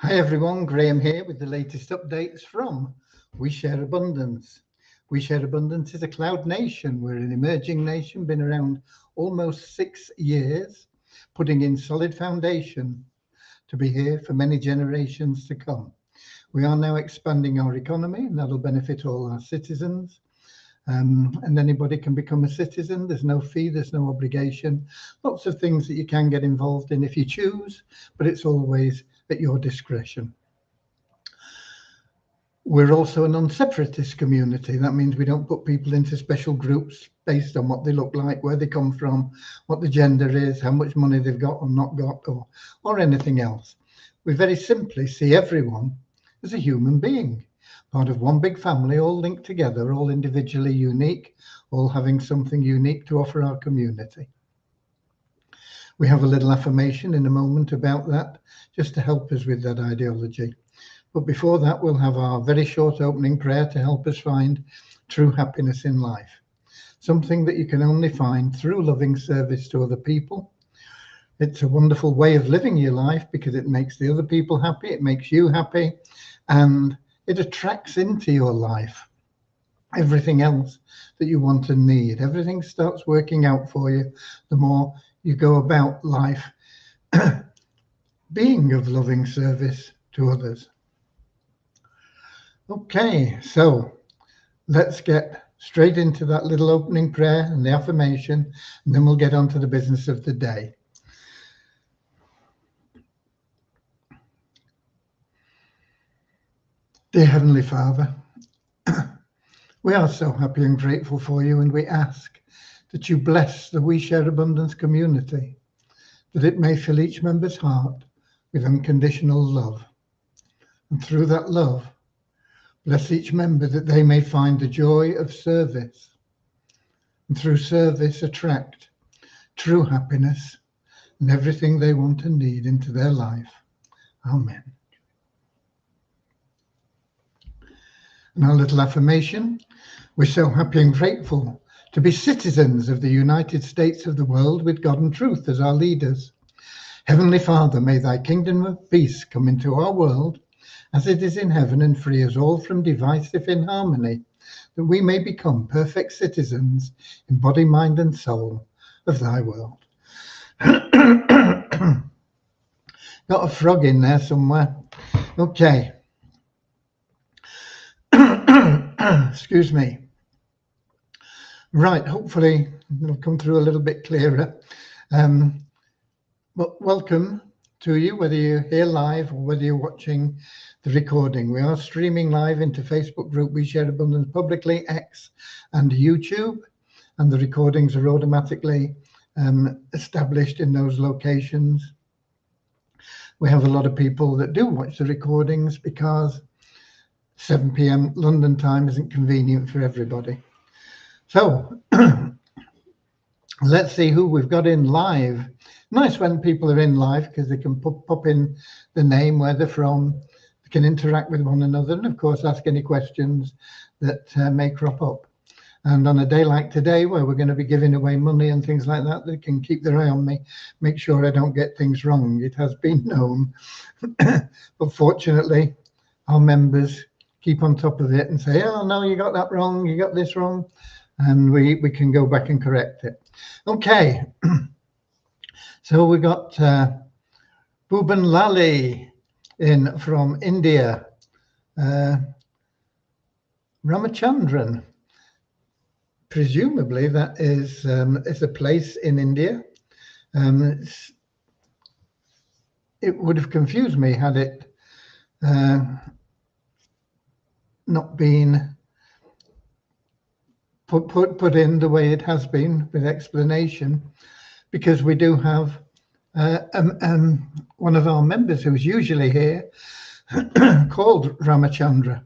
Hi everyone, Graham here with the latest updates from We Share Abundance. We Share Abundance is a cloud nation. We're an emerging nation, been around almost 6 years, putting in solid foundation to be here for many generations to come. We are now expanding our economy, and that'll benefit all our citizens. And anybody can become a citizen. There's no fee, there's no obligation. Lots of things that you can get involved in if you choose, but it's always at your discretion. We're also a non-separatist community. That means we don't put people into special groups based on what they look like, where they come from, what the gender is, how much money they've got or not got, or anything else. We very simply see everyone as a human being, part of one big family, all linked together, all individually unique, all having something unique to offer our community. We have a little affirmation in a moment about that, just to help us with that ideology. But before that, we'll have our very short opening prayer to help us find true happiness in life. Something that you can only find through loving service to other people. It's a wonderful way of living your life because it makes the other people happy, it makes you happy, and it attracts into your life everything else that you want and need. Everything starts working out for you the more you go about life being of loving service to others. Okay, so let's get straight into that little opening prayer and the affirmation, and then we'll get on to the business of the day. Dear Heavenly Father, we are so happy and grateful for you, and we ask that you bless the We Share Abundance community, that it may fill each member's heart with unconditional love. And through that love, bless each member that they may find the joy of service, and through service attract true happiness and everything they want and need into their life. Amen. And our little affirmation: we're so happy and grateful to be citizens of the United States of the world with God and truth as our leaders. Heavenly Father, may thy kingdom of peace come into our world as it is in heaven, and free us all from divisive inharmony, that we may become perfect citizens in body, mind and soul of thy world. Got a frog in there somewhere. Okay. Excuse me. Right, hopefully it'll come through a little bit clearer. But welcome to you, whether you're here live or whether you're watching the recording. We are streaming live into Facebook group We Share Abundance publicly, X and YouTube, and the recordings are automatically established in those locations. We have a lot of people that do watch the recordings because 7 p.m. London time isn't convenient for everybody. So let's see who we've got in live. Nice when people are in live because they can pop in the name, where they're from, they can interact with one another, and of course ask any questions that may crop up. And on a day like today, where we're going to be giving away money and things like that, they can keep their eye on me, make sure I don't get things wrong. It has been known, but fortunately our members keep on top of it and say, oh no, you got that wrong, you got this wrong, and we can go back and correct it. Okay. So we got Bhuban Lali in from India, Ramachandran. Presumably that is a place in India. It would have confused me had it not been put in the way it has been with explanation, because we do have one of our members who's usually here called Ramachandra.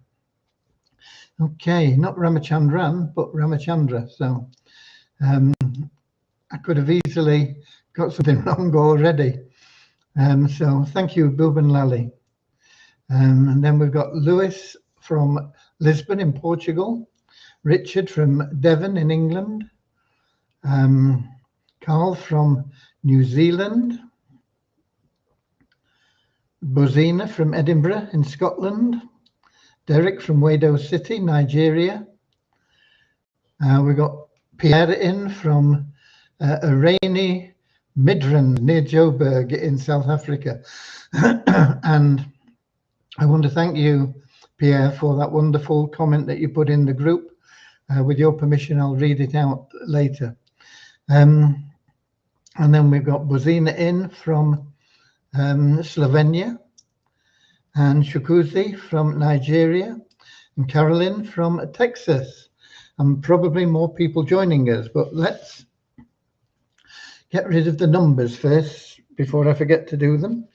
Okay, not Ramachandran, but Ramachandra. So I could have easily got something wrong already. So thank you, Bhuban Lali. And then we've got Lewis from Lisbon in Portugal, Richard from Devon in England, Carl from New Zealand, Bozina from Edinburgh in Scotland, Derek from Wado City, Nigeria. We've got Pierre in from a rainy Midrand near Joburg in South Africa. And I want to thank you, Pierre, for that wonderful comment that you put in the group. With your permission, I'll read it out later. And then we've got Bozina in from Slovenia, and Shukuzi from Nigeria, and Carolyn from Texas, and probably more people joining us. But let's get rid of the numbers first before I forget to do them.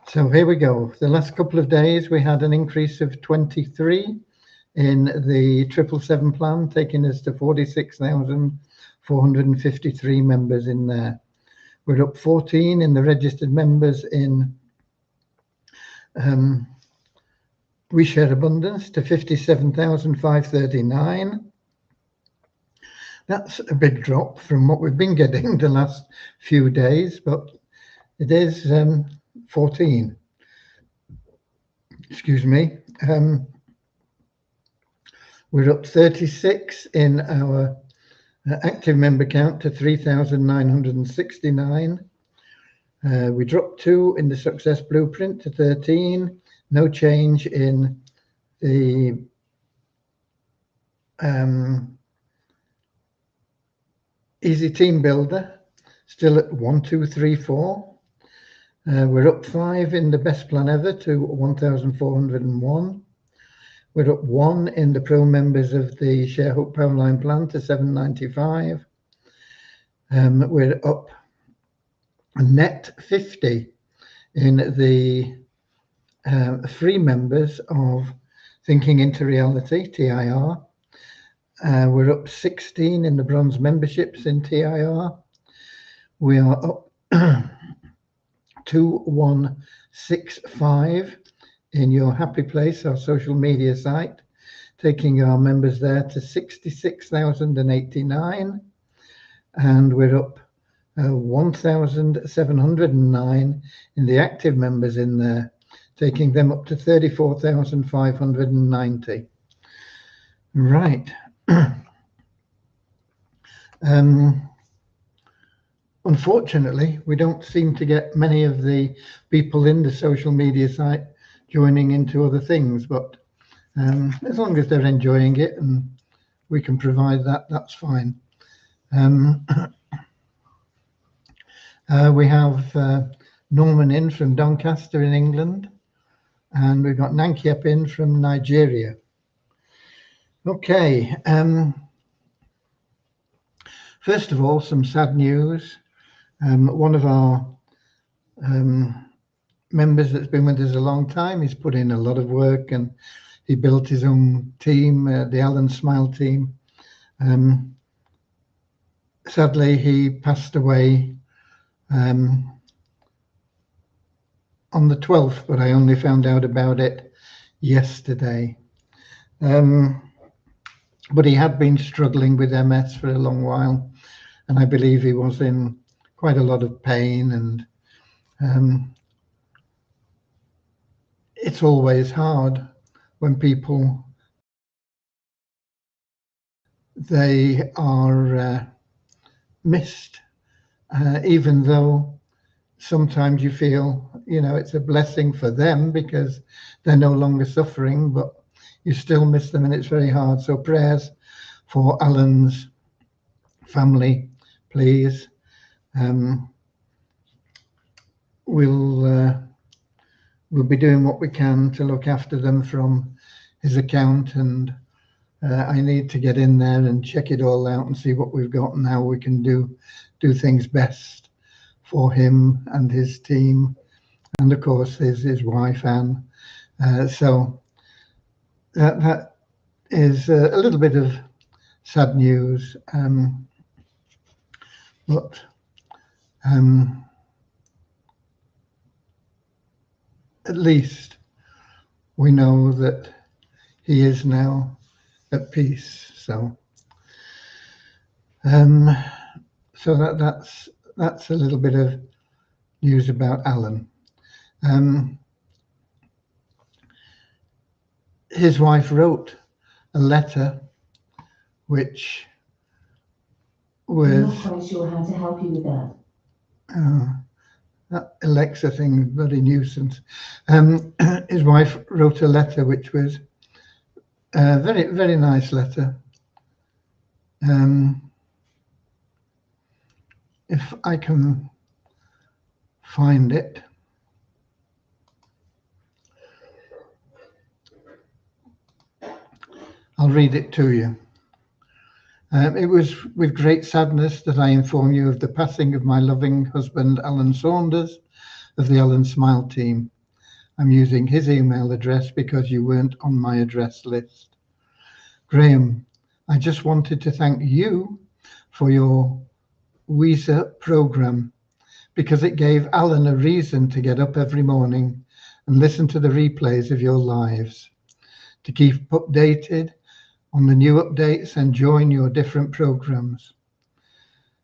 So here we go. The last couple of days we had an increase of 23 in the 777 plan, taking us to 46,453 members in there. We're up 14 in the registered members in We Share Abundance to 57,539. That's a big drop from what we've been getting the last few days, but it is 14. Excuse me. We're up 36 in our active member count to 3,969. We dropped 2 in the Success Blueprint to 13. No change in the Easy Team Builder, still at 1, 2, 3, 4. We're up 5 in the Best Plan Ever to 1,401. We're up 1 in the Pro members of the Share Hope Powerline Plan to 795. We're up a net 50 in the free members of Thinking into Reality, TIR. We're up 16 in the bronze memberships in TIR. We are up 2165 in Your Happy Place, our social media site, taking our members there to 66,089. And we're up 1,709 in the active members in there, taking them up to 34,590. Right. Unfortunately, we don't seem to get many of the people in the social media site joining into other things, but as long as they're enjoying it and we can provide that, that's fine. We have Norman in from Doncaster in England, and we've got Nankiep in from Nigeria. Okay. First of all, some sad news. One of our members that's been with us a long time, he's put in a lot of work and he built his own team, the Alan Smile team. Sadly, he passed away on the 12th, but I only found out about it yesterday. But he had been struggling with MS for a long while, and I believe he was in quite a lot of pain, and it's always hard when people, they are missed, even though sometimes you feel, you know, it's a blessing for them because they're no longer suffering, but you still miss them and it's very hard. So prayers for Alan's family, please. We'll be doing what we can to look after them from his account, and I need to get in there and check it all out and see what we've got and how we can do things best for him and his team, and of course his wife Anne. So that is a little bit of sad news, but at least we know that he is now at peace. So so that's a little bit of news about Alan. His wife wrote a letter which was... I'm not quite sure how to help you with that. That Alexa thing is bloody nuisance. His wife wrote a letter which was a very, very nice letter. If I can find it. I'll read it to you. It was with great sadness that I inform you of the passing of my loving husband, Alan Saunders, of the Alan Smile team. I'm using his email address because you weren't on my address list. Graham, I just wanted to thank you for your Weezer program because it gave Alan a reason to get up every morning and listen to the replays of your lives, to keep updated on the new updates and join your different programs.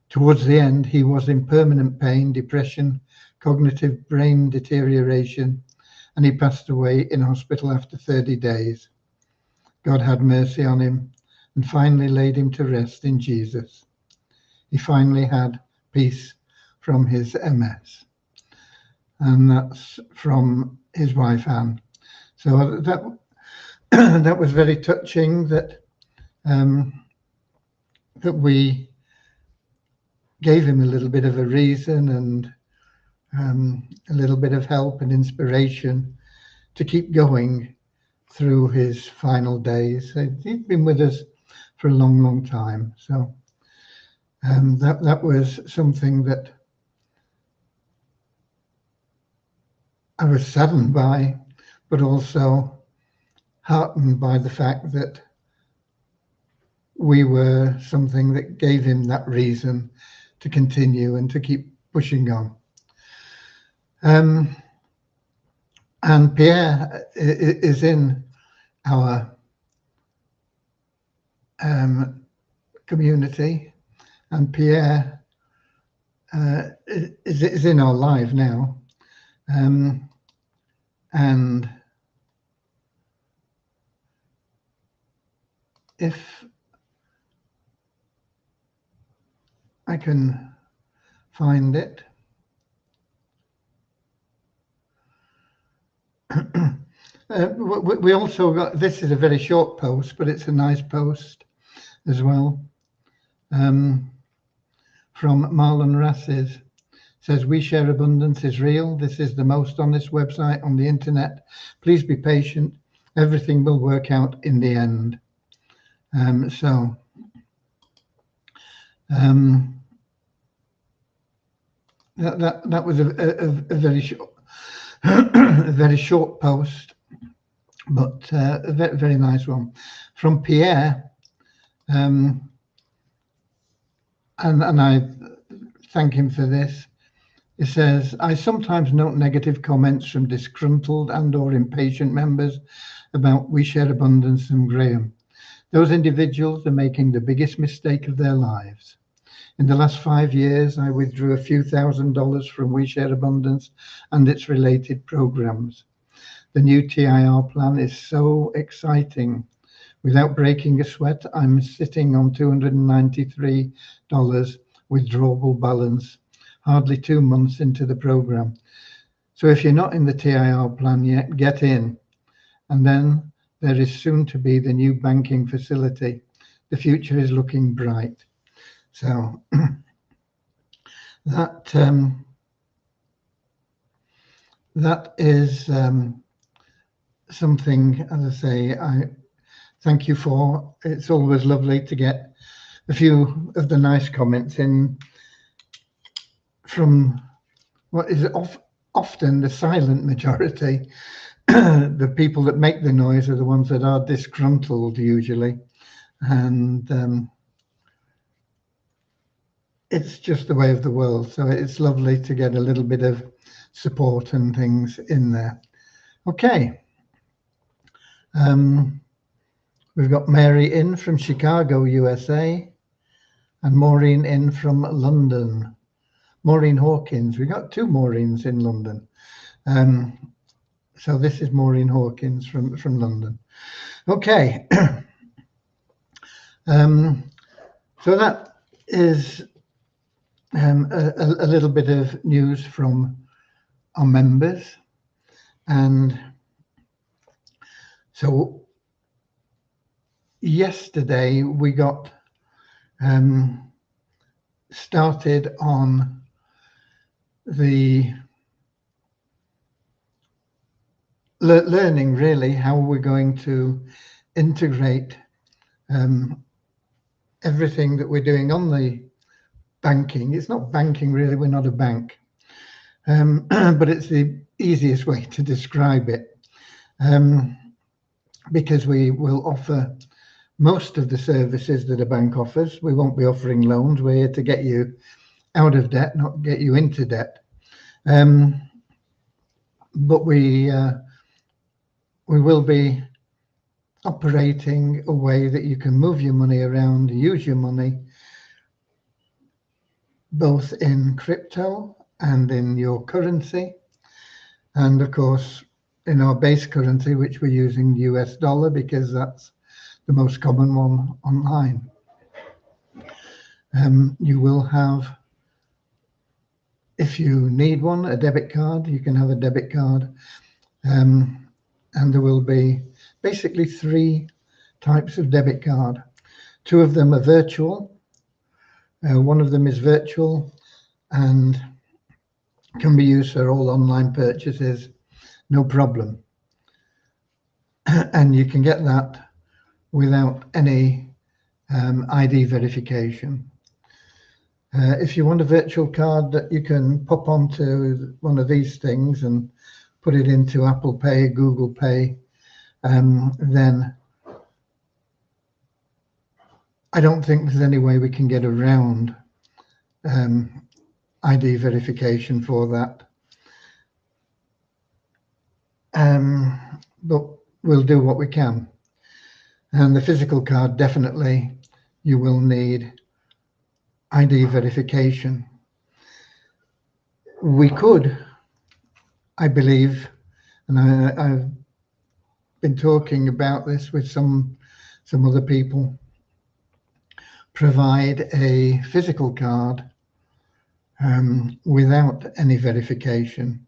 Towards the end, he was in permanent pain, depression, cognitive brain deterioration, and he passed away in hospital after 30 days. God had mercy on him and finally laid him to rest in Jesus. He finally had peace from his MS. And that's from his wife, Anne. So that that was very touching that that we gave him a little bit of a reason and a little bit of help and inspiration to keep going through his final days. He's been with us for a long, long time. So that was something that I was saddened by, but also heartened by the fact that we were something that gave him that reason to continue and to keep pushing on. And Pierre is in our community, and Pierre is in our live now. And if I can find it. We also got, this is a very short post, but it's a nice post as well. From Marlon Rasses. Says, we share abundance is real. This is the most honest website on the internet. Please be patient. Everything will work out in the end. That was a very short, a very short post, but a very, very nice one from Pierre. And I thank him for this. It says, I sometimes note negative comments from disgruntled and or impatient members about We Share Abundance and Graham. Those individuals are making the biggest mistake of their lives. In the last 5 years, I withdrew a few $1,000s from We Share Abundance and its related programs. The new TIR plan is so exciting. Without breaking a sweat, I'm sitting on $293 withdrawable balance, hardly 2 months into the program. So if you're not in the TIR plan yet, get in. And then there is soon to be the new banking facility. The future is looking bright. So that is something, as I say, I thank you for. It's always lovely to get a few of the nice comments in from what is often the silent majority. The people that make the noise are the ones that are disgruntled usually. And it's just the way of the world. So it's lovely to get a little bit of support and things in there. Okay. We've got Mary in from Chicago, USA, and Maureen in from London. Maureen Hawkins. We got 2 Maureens in London. So this is Maureen Hawkins from London. Okay. So that is a little bit of news from our members. And so yesterday we got started on the learning really how we're going to integrate everything that we're doing on the banking. It's not banking really, we're not a bank, but it's the easiest way to describe it, because we will offer most of the services that a bank offers. We won't be offering loans. We're here to get you out of debt, not get you into debt. But we will be operating a way that you can move your money around, use your money, both in crypto and in your currency. And of course, in our base currency, which we're using US dollar, because that's the most common one online. You will have, if you need one, a debit card. You can have a debit card. And there will be basically 3 types of debit card. 2 of them are virtual. One of them is virtual and can be used for all online purchases, no problem. And you can get that without any ID verification. If you want a virtual card that you can pop onto one of these things and put it into Apple Pay, Google Pay, then I don't think there's any way we can get around ID verification for that. But we'll do what we can. And the physical card, definitely you will need ID verification. We could, I believe, and I've been talking about this with some other people, provide a physical card without any verification,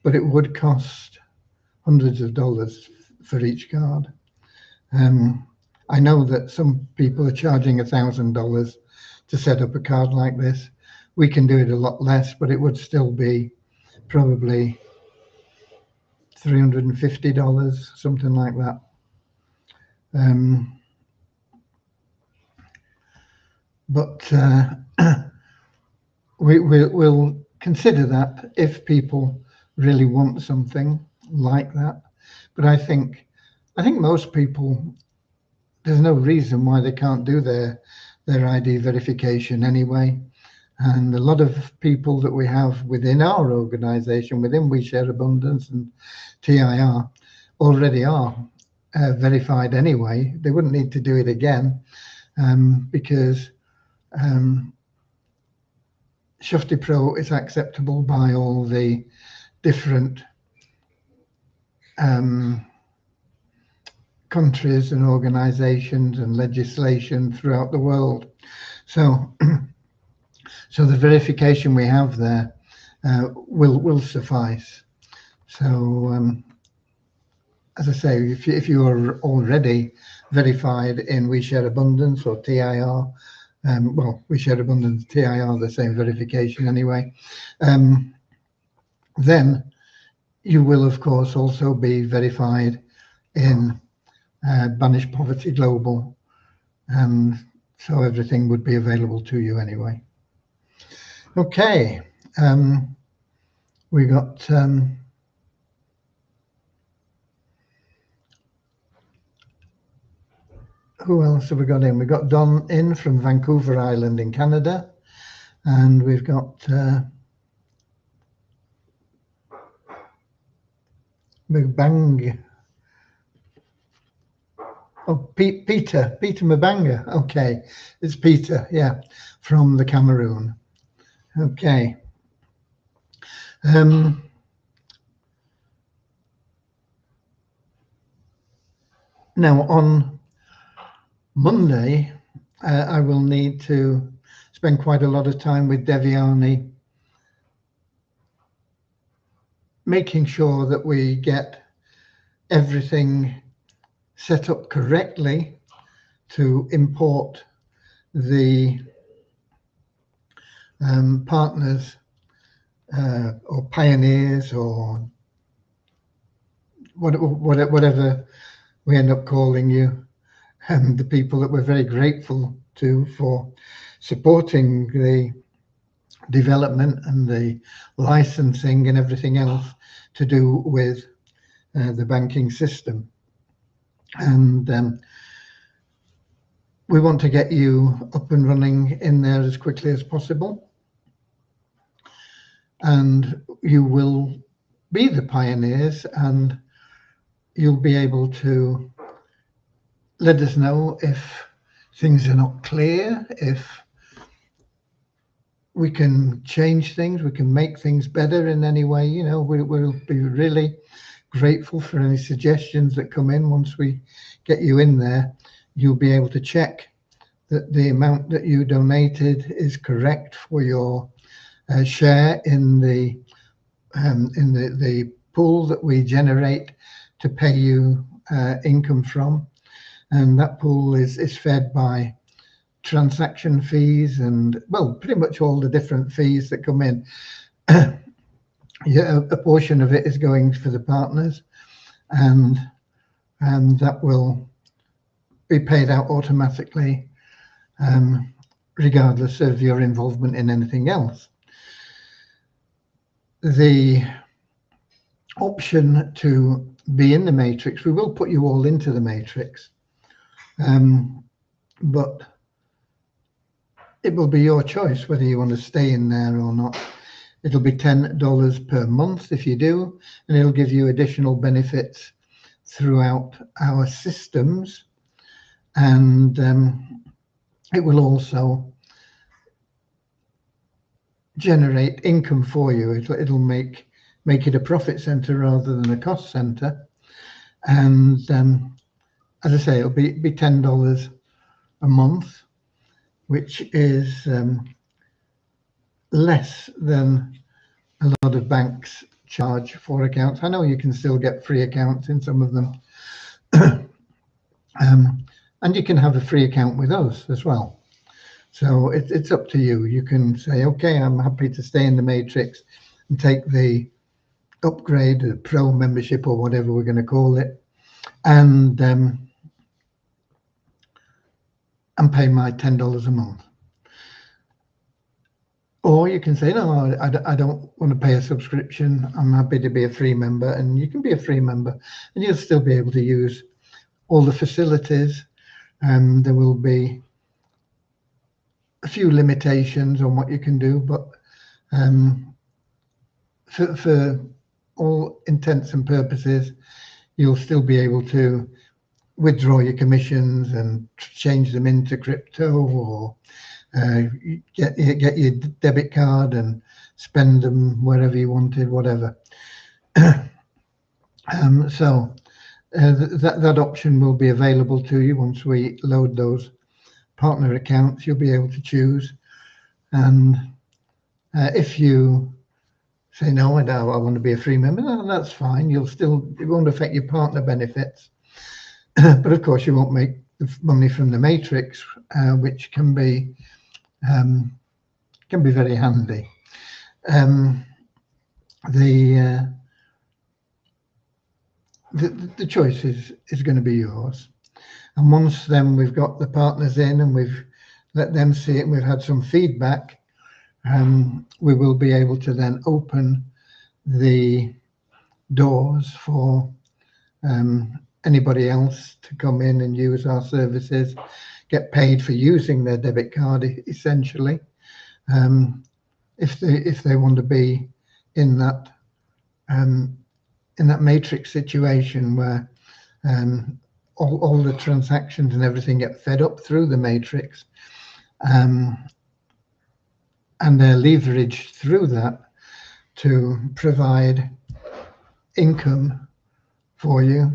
but it would cost hundreds of dollars for each card. I know that some people are charging $1,000 to set up a card like this. We can do it a lot less, but it would still be probably $350, something like that. But we'll consider that if people really want something like that. But I think most people, there's no reason why they can't do their ID verification anyway. And a lot of people that we have within our organization, within We Share Abundance and TIR, already are verified anyway. They wouldn't need to do it again, because Shufti Pro is acceptable by all the different countries and organizations and legislation throughout the world. So so the verification we have there will suffice. So as I say, if you are already verified in We Share Abundance or TIR, well, We Share Abundance, TIR, the same verification anyway, then you will of course also be verified in Banish Poverty Global, and so everything would be available to you anyway. Okay, we got who else have we got in? We got Don in from Vancouver Island in Canada, and we've got Mbang. Oh, Peter Mbanga. Okay, it's Peter, yeah, from the Cameroon. Okay. Now on Monday, I will need to spend quite a lot of time with Deviani, making sure that we get everything set up correctly to import the partners or pioneers or whatever we end up calling you, and the people that we're very grateful to for supporting the development and the licensing and everything else to do with the banking system. And we want to get you up and running in there as quickly as possible. And you will be the pioneers, and you'll be able to let us know if things are not clear, if we can change things, we can make things better in any way. You know, we'll be really grateful for any suggestions that come in. Once we get you in there, you'll be able to check that the amount that you donated is correct for your share in the pool that we generate to pay you income from. And that pool is fed by transaction fees and, well, pretty much all the different fees that come in. Yeah, a portion of it is going for the partners, and that will be paid out automatically, regardless of your involvement in anything else. The option to be in the matrix, we will put you all into the matrix, but it will be your choice whether you want to stay in there or not. It'll be $10 per month if you do, and it'll give you additional benefits throughout our systems. And it will also generate income for you. It'll make it a profit center rather than a cost center. And as I say, it'll be $10 a month, which is less than a lot of banks charge for accounts. I know you can still get free accounts in some of them. And you can have a free account with us as well. So it's up to you. You can say, okay, I'm happy to stay in the matrix and take the upgrade, the pro membership or whatever we're going to call it, and pay my $10 a month. Or you can say, no, I don't want to pay a subscription. I'm happy to be a free member, and you can be a free member and you'll still be able to use all the facilities. There will be a few limitations on what you can do, but for all intents and purposes, you'll still be able to withdraw your commissions and change them into crypto, or get your debit card and spend them wherever you wanted, whatever. So that option will be available to you once we load those partner accounts. You'll be able to choose, and if you say no, I want to be a free member, no, that's fine. It won't affect your partner benefits, but of course you won't make the money from the matrix, which can be very handy. The choice is going to be yours. And once then we've got the partners in and we've let them see it and we've had some feedback, we will be able to then open the doors for anybody else to come in and use our services, get paid for using their debit card, essentially, if they want to be in that matrix situation where all the transactions and everything get fed up through the matrix, and they're leveraged through that to provide income for you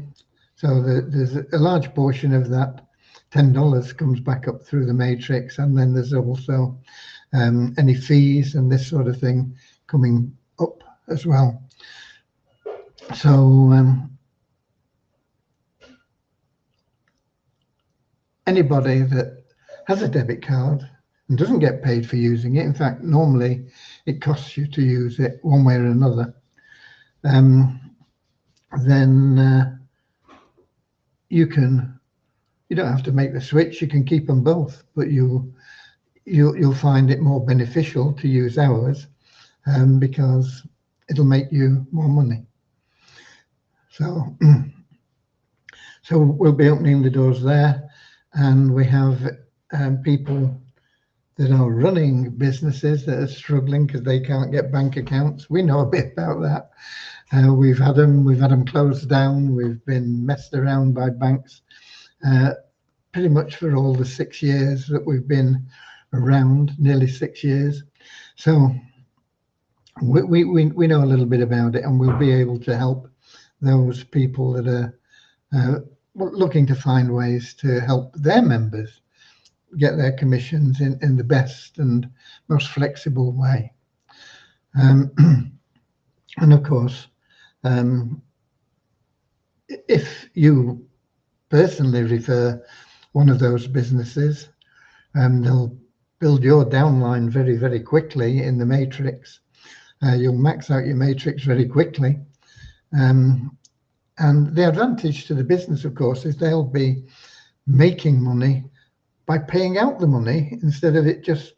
So there's a large portion of that $10 comes back up through the matrix, and then there's also any fees and this sort of thing coming up as well. So anybody that has a debit card and doesn't get paid for using it, in fact, normally it costs you to use it one way or another, then you don't have to make the switch. You can keep them both, but you'll find it more beneficial to use ours because it'll make you more money. So so we'll be opening the doors there, and we have people that are running businesses that are struggling because they can't get bank accounts. We know a bit about that. We've had them closed down. We've been messed around by banks pretty much for all the 6 years that we've been around, nearly 6 years. So we know a little bit about it, and we'll be able to help those people that are looking to find ways to help their members get their commissions in the best and most flexible way. And of course, if you personally refer one of those businesses, they'll build your downline very, very quickly in the matrix. You'll max out your matrix very quickly. And the advantage to the business, of course, is they'll be making money by paying out the money instead of it just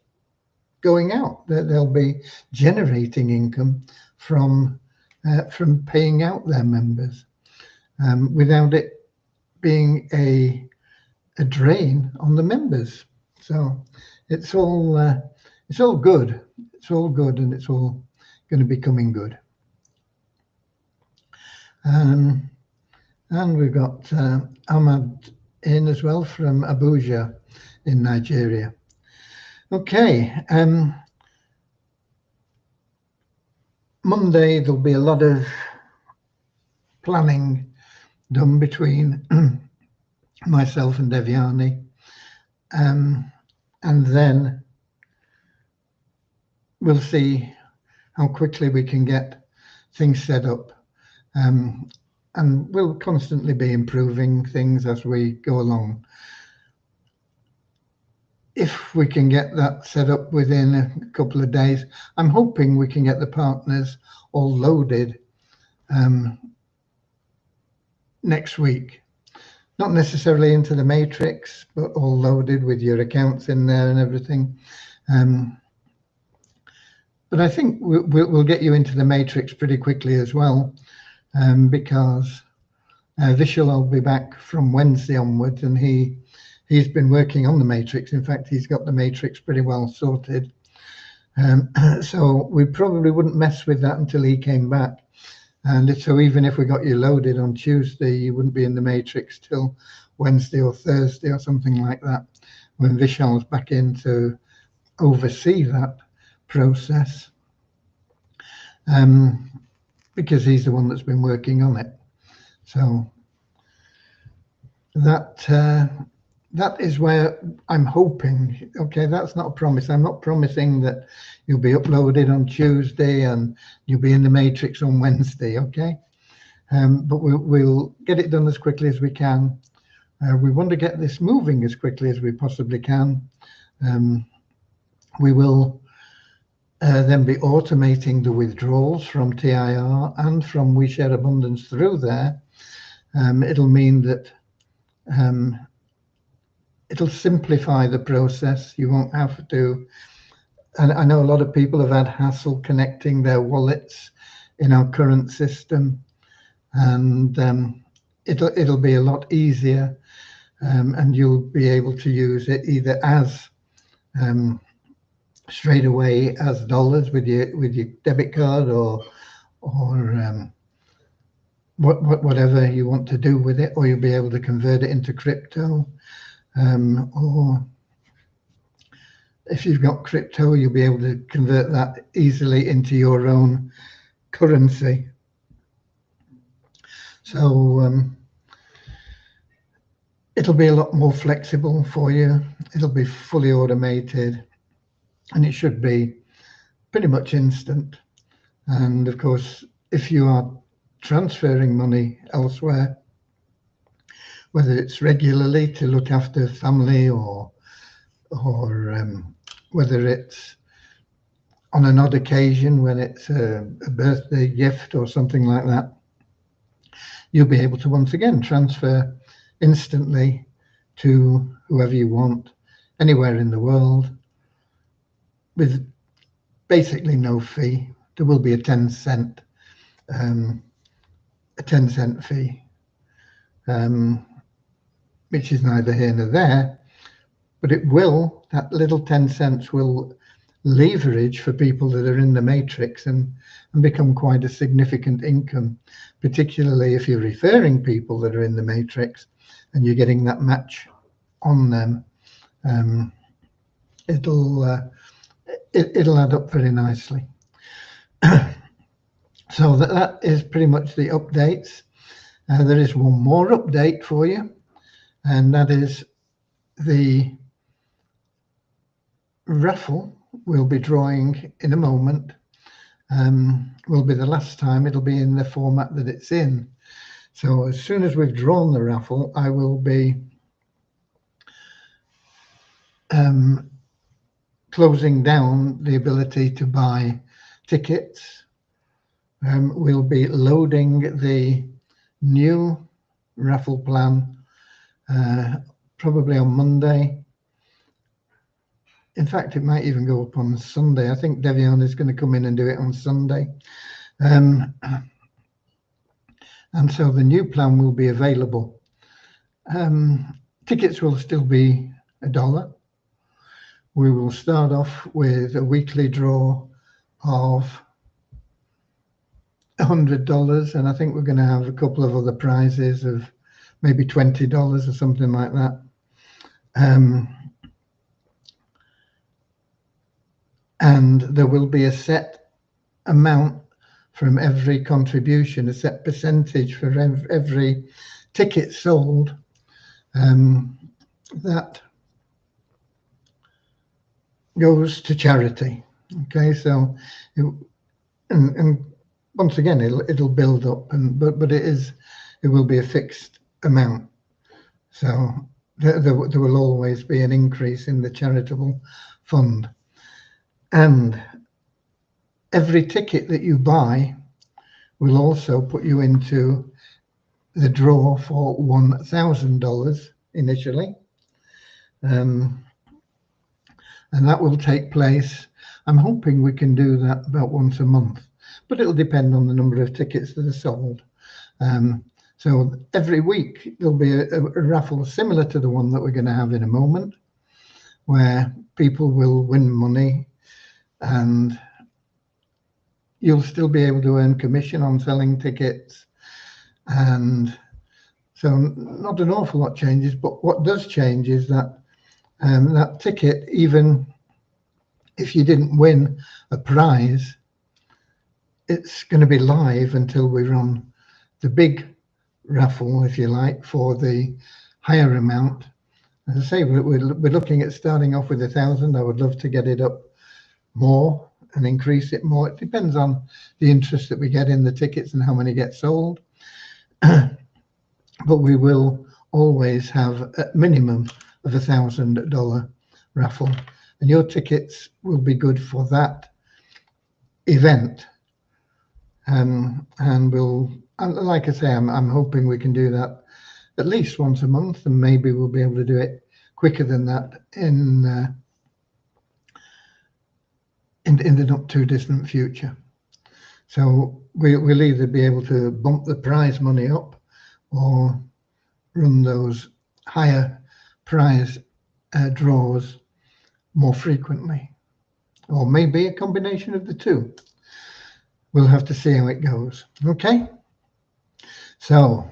going out. They'll be generating income from paying out their members without it being a drain on the members. So it's all good. It's all good, and it's all going to be coming good. And we've got Ahmad in as well from Abuja in Nigeria. Okay, Monday there'll be a lot of planning done between myself and Devyani, and then we'll see how quickly we can get things set up, and we'll constantly be improving things as we go along. If we can get that set up within a couple of days, I'm hoping we can get the partners all loaded next week. Not necessarily into the matrix, but all loaded with your accounts in there and everything. But I think we'll get you into the matrix pretty quickly as well, because Vishal will be back from Wednesday onwards, and he's been working on the matrix. In fact, he's got the matrix pretty well sorted. So we probably wouldn't mess with that until he came back. And so even if we got you loaded on Tuesday, you wouldn't be in the matrix till Wednesday or Thursday or something like that, when Vishal's back in to oversee that process, because he's the one that's been working on it. So that is where I'm hoping. Okay, that's not a promise. I'm not promising that you'll be uploaded on Tuesday and you'll be in the matrix on Wednesday. Okay, but we'll get it done as quickly as we can. We want to get this moving as quickly as we possibly can. We will then be automating the withdrawals from TIR and from We Share Abundance through there. It'll mean that it'll simplify the process. You won't have to, and I know a lot of people have had hassle connecting their wallets in our current system, and it'll be a lot easier, and you'll be able to use it either as straight away as dollars with your debit card, or whatever you want to do with it, or you'll be able to convert it into crypto. Or if you've got crypto, you'll be able to convert that easily into your own currency. So It'll be a lot more flexible for you. It'll be fully automated, and it should be pretty much instant. And of course, if you are transferring money elsewhere, whether it's regularly to look after family or whether it's on an odd occasion when it's a birthday gift or something like that, you'll be able to once again transfer instantly to whoever you want, anywhere in the world, with basically no fee. There will be a 10-cent fee, which is neither here nor there, but that little 10 cents will leverage for people that are in the matrix and become quite a significant income, particularly if you're referring people that are in the matrix and you're getting that match on them. It'll add up very nicely. So that is pretty much the updates. There is one more update for you, and that is the raffle we'll be drawing in a moment. Will be the last time it'll be in the format that it's in. So as soon as we've drawn the raffle, I will be closing down the ability to buy tickets. We'll be loading the new raffle plan probably on Monday. In fact, it might even go up on Sunday. I think Devion is going to come in and do it on Sunday. And so the new plan will be available. Tickets will still be $1. We will start off with a weekly draw of $100, and I think we're going to have a couple of other prizes of maybe $20 or something like that. And there will be a set amount from every contribution, a set percentage for every ticket sold that goes to charity. Okay, so and once again it'll build up, but it will be a fixed amount. So there will always be an increase in the charitable fund. And every ticket that you buy will also put you into the draw for $1,000 initially. And that will take place. I'm hoping we can do that about once a month, but it'll depend on the number of tickets that are sold. So every week there'll be a raffle similar to the one that we're going to have in a moment, where people will win money, and you'll still be able to earn commission on selling tickets. And so not an awful lot changes, but what does change is that that ticket, even if you didn't win a prize, it's going to be live until we run the big raffle, if you like, for the higher amount. As I say, we're looking at starting off with 1,000. I would love to get it up more and increase it more. It depends on the interest that we get in the tickets and how many get sold. But we will always have a minimum of $1,000 raffle, and your tickets will be good for that event. And like I say, I'm hoping we can do that at least once a month, and maybe we'll be able to do it quicker than that in the not too distant future. So we'll either be able to bump the prize money up or run those higher prize draws more frequently, or maybe a combination of the two. We'll have to see how it goes. Okay, so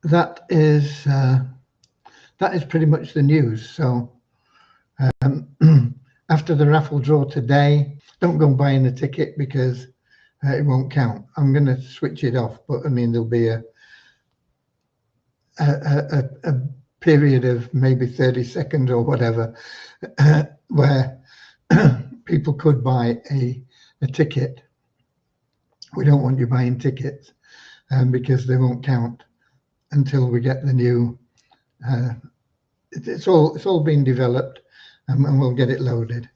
that is pretty much the news. So after the raffle draw today, don't go buying a ticket because it won't count. I'm going to switch it off, but I mean there'll be a a period of maybe 30 seconds or whatever, where people could buy a ticket. We don't want you buying tickets because they won't count until we get the new. It's all being developed, and we'll get it loaded.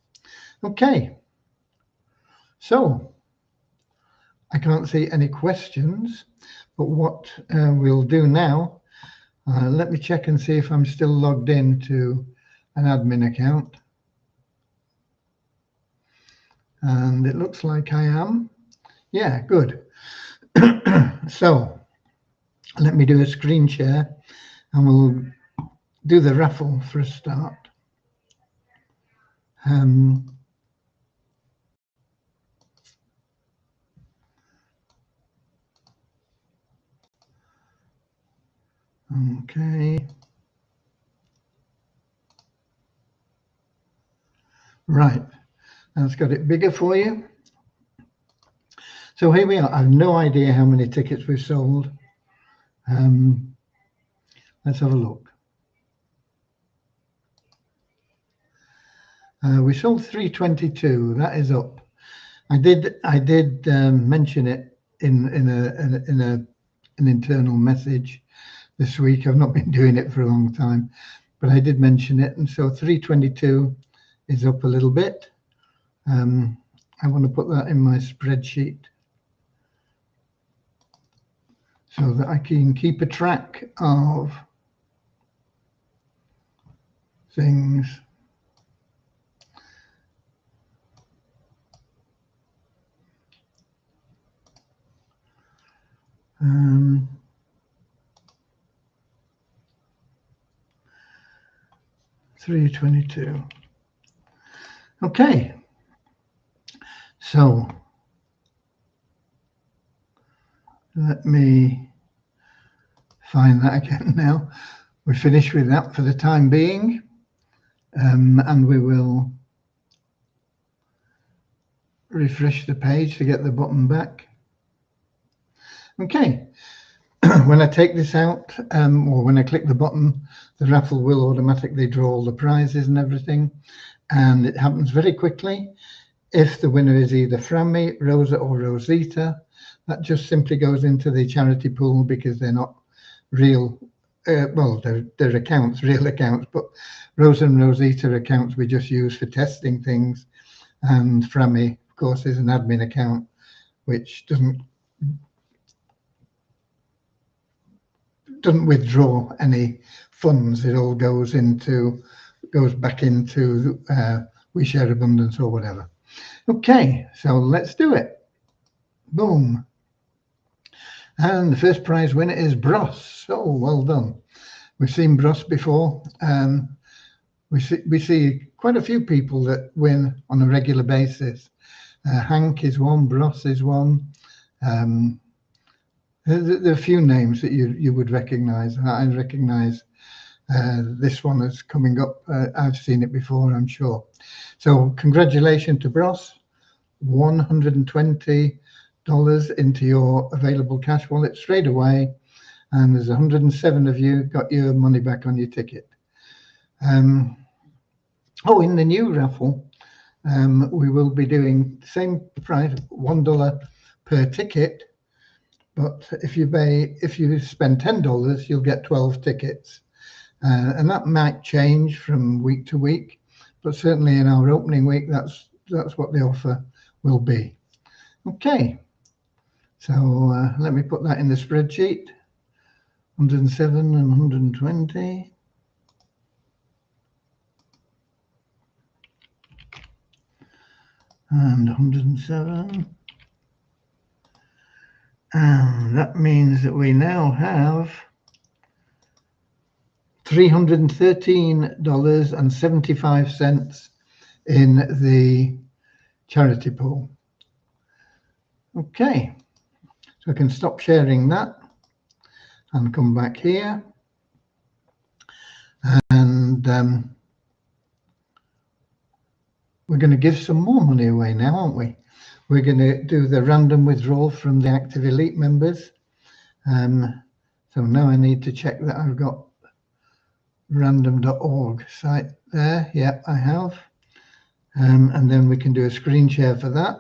Okay. So I can't see any questions, but what we'll do now, let me check and see if I'm still logged into an admin account. And it looks like I am. Yeah, good. So let me do a screen share and we'll do the raffle for a start. Okay. Right. That's got it bigger for you. So here we are. I have no idea how many tickets we've sold. Let's have a look. We sold 322. That is up. I did mention it in an internal message this week. I've not been doing it for a long time, but I did mention it, and so 322 is up a little bit. I want to put that in my spreadsheet so that I can keep a track of things. $322. Okay, so let me find that again now. We're finished with that for the time being, and we will refresh the page to get the button back. Okay, when I take this out, or when I click the button, the raffle will automatically draw all the prizes and everything, and it happens very quickly. If the winner is either Frammy, Rosa or Rosita, that just simply goes into the charity pool because they're not real, well, they're accounts, real accounts, but Rosa and Rosita accounts we just use for testing things, and Frammy, of course, is an admin account, which doesn't withdraw any funds. It all goes back into We Share Abundance or whatever. Okay, so let's do it. Boom. And the first prize winner is Bros. Oh, well done. We've seen Bros before. We see quite a few people that win on a regular basis. Hank is one, Bros is one. There are a few names that you would recognize. I recognize this one is coming up. I've seen it before, I'm sure. So congratulations to Bros. $120 into your available cash wallet straight away. And there's 107 of you got your money back on your ticket. Oh, in the new raffle, we will be doing the same price, $1 per ticket. But if you spend $10, you'll get 12 tickets. And that might change from week to week, but certainly in our opening week, that's what the offer will be. Okay, so let me put that in the spreadsheet. 107 and 120. And 107. And that means that we now have $313.75 in the charity pool. Okay, so I can stop sharing that and come back here. And we're going to give some more money away now, aren't we? We're going to do the random withdrawal from the Active Elite members. So now I need to check that I've got random.org site there. Yep, I have. And then we can do a screen share for that.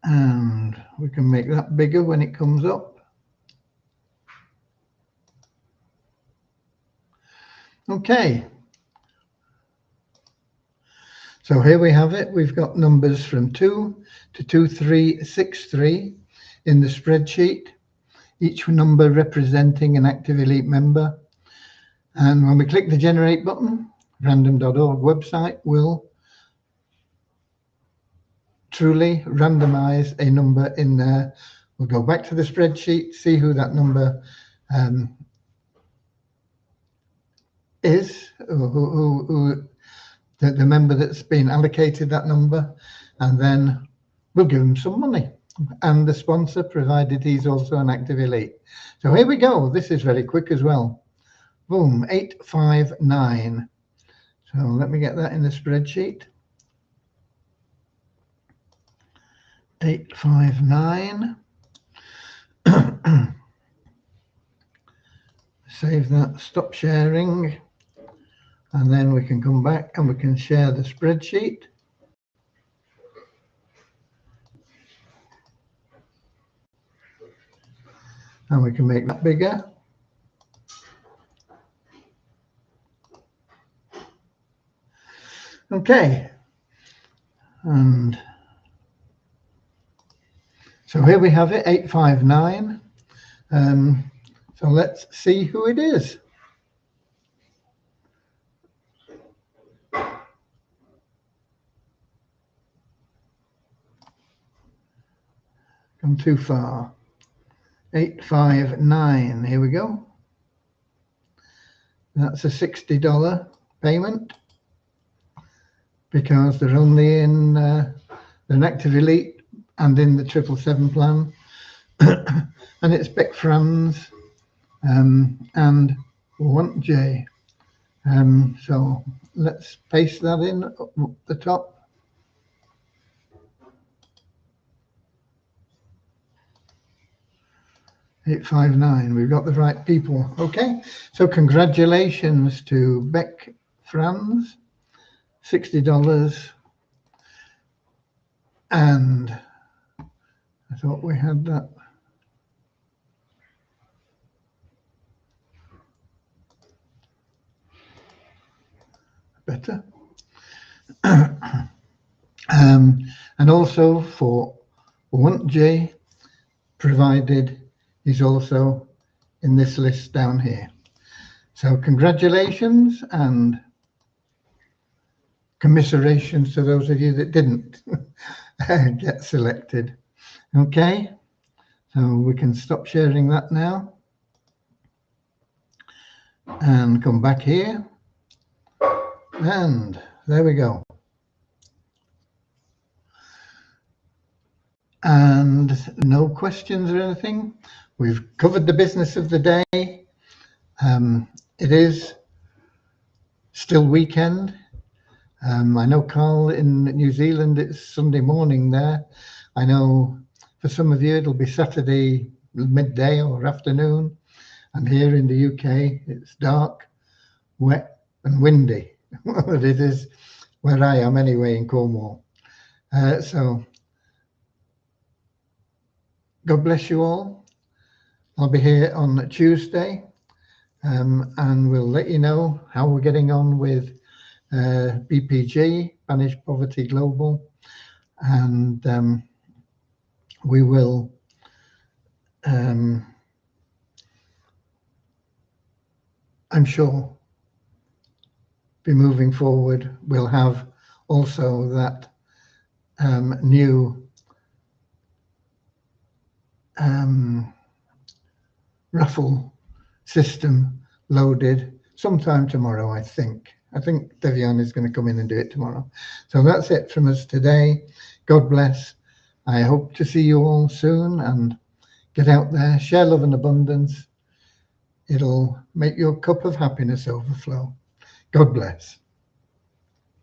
And we can make that bigger when it comes up. Okay. So here we have it. We've got numbers from 2 to 2363 in the spreadsheet, each number representing an Active Elite member. And when we click the generate button, random.org website will truly randomize a number in there. We'll go back to the spreadsheet, see who that number is, who the member that's been allocated that number, and then we'll give him some money and the sponsor, provided he's also an Active Elite. So here we go. This is very quick as well. Boom, 859. So let me get that in the spreadsheet. 859. Save that, stop sharing, and then we can come back and we can share the spreadsheet. And we can make that bigger. Okay. And so here we have it, 859. So let's see who it is. Come too far. 859, here we go. That's a $60 payment because they're only in an Active Elite and in the 777 plan. And it's Beck Franz and 1J. So let's paste that in up the top. $859, we've got the right people. Okay, so congratulations to Beck Franz, $60. And I thought we had that. Better. And also for 1J, provided he's also in this list down here. So congratulations and commiserations to those of you that didn't get selected. Okay, so we can stop sharing that now and come back here. And there we go. And no questions or anything. We've covered the business of the day. It is still weekend. I know, Carl, in New Zealand, it's Sunday morning there. I know for some of you, it'll be Saturday midday or afternoon. And here in the UK, it's dark, wet and windy. But it is where I am anyway, in Cornwall. So God bless you all. I'll be here on Tuesday, and we'll let you know how we're getting on with BPG, Banish Poverty Global, and we will I'm sure be moving forward. We'll have also that new Raffle system loaded sometime tomorrow, I think. I think Devian is going to come in and do it tomorrow. So that's it from us today. God bless. I hope to see you all soon, and get out there, share love and abundance. It'll make your cup of happiness overflow. God bless.